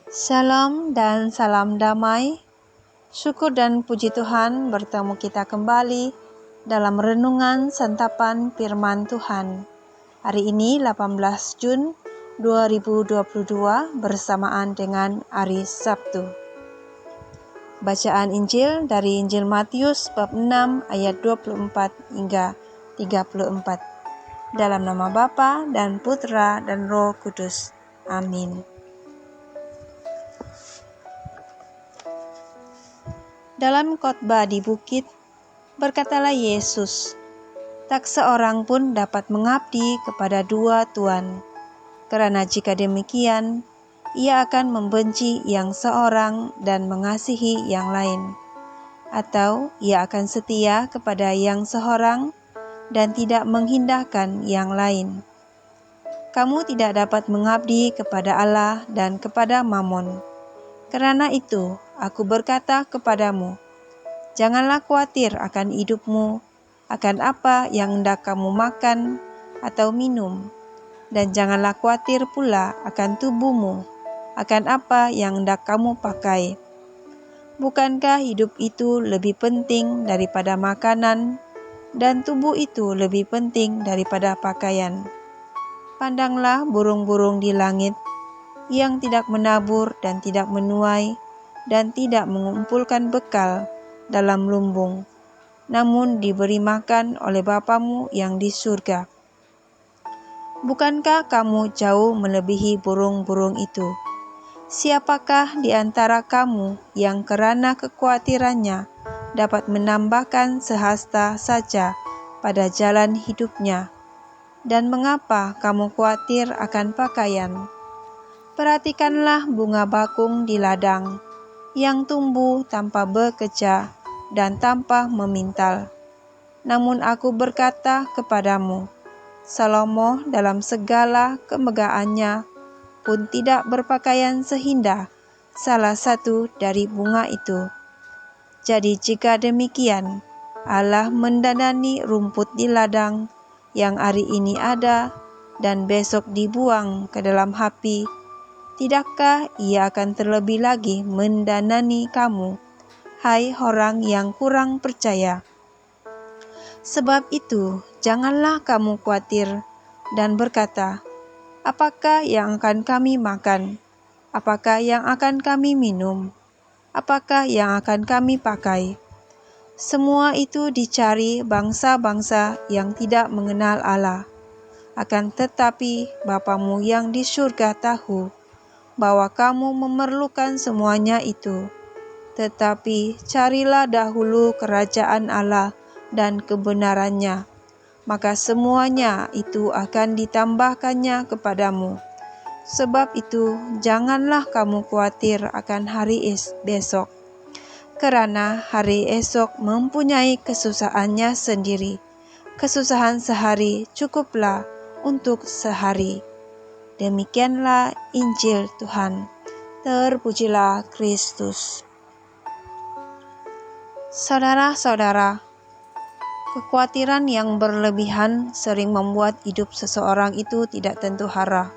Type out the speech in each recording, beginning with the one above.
Shalom dan salam damai. Syukur dan puji Tuhan bertemu kita kembali dalam renungan santapan firman Tuhan. Hari ini 18 Jun 2022 bersamaan dengan hari Sabtu. Bacaan Injil dari Injil Matius bab 6 ayat 24 hingga 34. Dalam nama Bapa dan Putra dan Roh Kudus. Amin. Dalam khotbah di bukit, berkatalah Yesus, "Tak seorang pun dapat mengabdi kepada dua tuan, karena jika demikian, ia akan membenci yang seorang dan mengasihi yang lain, atau ia akan setia kepada yang seorang dan tidak mengindahkan yang lain. Kamu tidak dapat mengabdi kepada Allah dan kepada Mammon. Karena itu, aku berkata kepadamu, janganlah khawatir akan hidupmu, akan apa yang hendak kamu makan atau minum, dan janganlah khawatir pula akan tubuhmu, akan apa yang hendak kamu pakai. Bukankah hidup itu lebih penting daripada makanan, dan tubuh itu lebih penting daripada pakaian? Pandanglah burung-burung di langit, yang tidak menabur dan tidak menuai, dan tidak mengumpulkan bekal dalam lumbung, namun diberi makan oleh Bapamu yang di surga. Bukankah kamu jauh melebihi burung-burung itu? Siapakah di antara kamu yang karena kekhawatirannya dapat menambahkan sehasta saja pada jalan hidupnya? Dan mengapa kamu khawatir akan pakaian? Perhatikanlah bunga bakung di ladang, yang tumbuh tanpa bekerja dan tanpa memintal. Namun aku berkata kepadamu, Salomo dalam segala kemegahannya pun tidak berpakaian seindah salah satu dari bunga itu. Jadi jika demikian, Allah mendandani rumput di ladang yang hari ini ada dan besok dibuang ke dalam api, tidakkah ia akan terlebih lagi mendanani kamu, hai orang yang kurang percaya? Sebab itu, janganlah kamu khawatir dan berkata, apakah yang akan kami makan? Apakah yang akan kami minum? Apakah yang akan kami pakai? Semua itu dicari bangsa-bangsa yang tidak mengenal Allah. Akan tetapi Bapamu yang di surga tahu bahwa kamu memerlukan semuanya itu. Tetapi carilah dahulu kerajaan Allah dan kebenarannya, maka semuanya itu akan ditambahkannya kepadamu. Sebab itu, janganlah kamu khawatir akan hari besok, karena hari esok mempunyai kesusahannya sendiri. Kesusahan sehari cukuplah untuk sehari. Demikianlah Injil Tuhan. Terpujilah Kristus. Saudara-saudara, kekhawatiran yang berlebihan sering membuat hidup seseorang itu tidak tentu arah,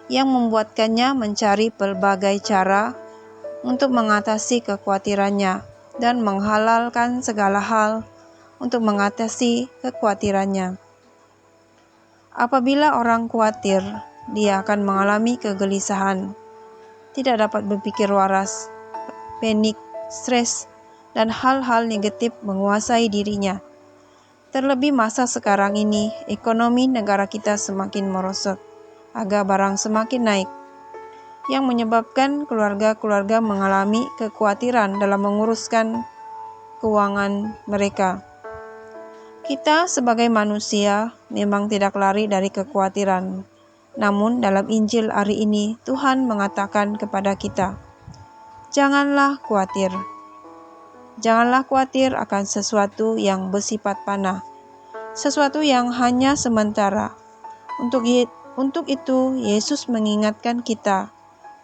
yang membuatkannya mencari berbagai cara untuk mengatasi kekhawatirannya dan menghalalkan segala hal untuk mengatasi kekhawatirannya. Apabila orang khawatir, dia akan mengalami kegelisahan, tidak dapat berpikir waras, panik, stres, dan hal-hal negatif menguasai dirinya. Terlebih masa sekarang ini, ekonomi negara kita semakin merosot, harga barang semakin naik, yang menyebabkan keluarga-keluarga mengalami kekhawatiran dalam menguruskan keuangan mereka. Kita sebagai manusia memang tidak lari dari kekhawatiran. Namun dalam Injil hari ini Tuhan mengatakan kepada kita, janganlah khawatir. Janganlah khawatir akan sesuatu yang bersifat fana, sesuatu yang hanya sementara. Untuk itu Yesus mengingatkan kita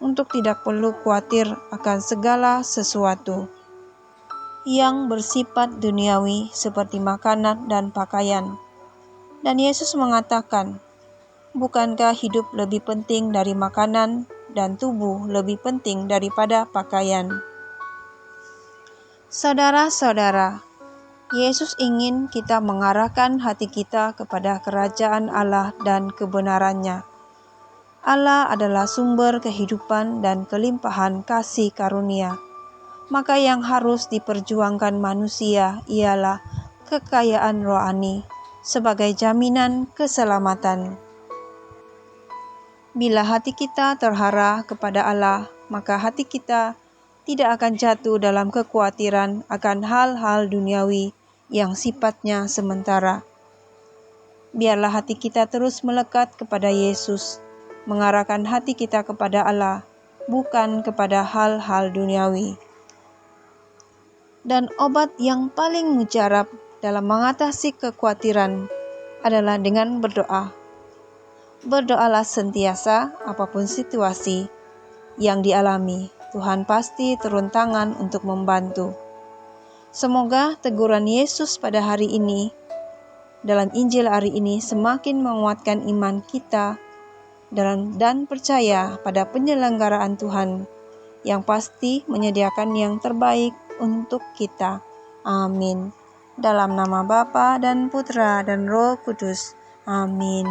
untuk tidak perlu khawatir akan segala sesuatu yang bersifat duniawi seperti makanan dan pakaian. Dan Yesus mengatakan, bukankah hidup lebih penting dari makanan dan tubuh lebih penting daripada pakaian. Saudara-saudara, Yesus ingin kita mengarahkan hati kita kepada kerajaan Allah dan kebenarannya. Allah adalah sumber kehidupan dan kelimpahan kasih karunia. Maka yang harus diperjuangkan manusia ialah kekayaan rohani sebagai jaminan keselamatan. Bila hati kita terarah kepada Allah, maka hati kita tidak akan jatuh dalam kekhawatiran akan hal-hal duniawi yang sifatnya sementara. Biarlah hati kita terus melekat kepada Yesus, mengarahkan hati kita kepada Allah, bukan kepada hal-hal duniawi. Dan obat yang paling mujarab dalam mengatasi kekhawatiran adalah dengan berdoa. Berdoalah sentiasa apapun situasi yang dialami. Tuhan pasti turun tangan untuk membantu. Semoga teguran Yesus pada hari ini, dalam Injil hari ini, semakin menguatkan iman kita dan percaya pada penyelenggaraan Tuhan yang pasti menyediakan yang terbaik untuk kita. Amin. Dalam nama Bapa dan Putra dan Roh Kudus. Amin.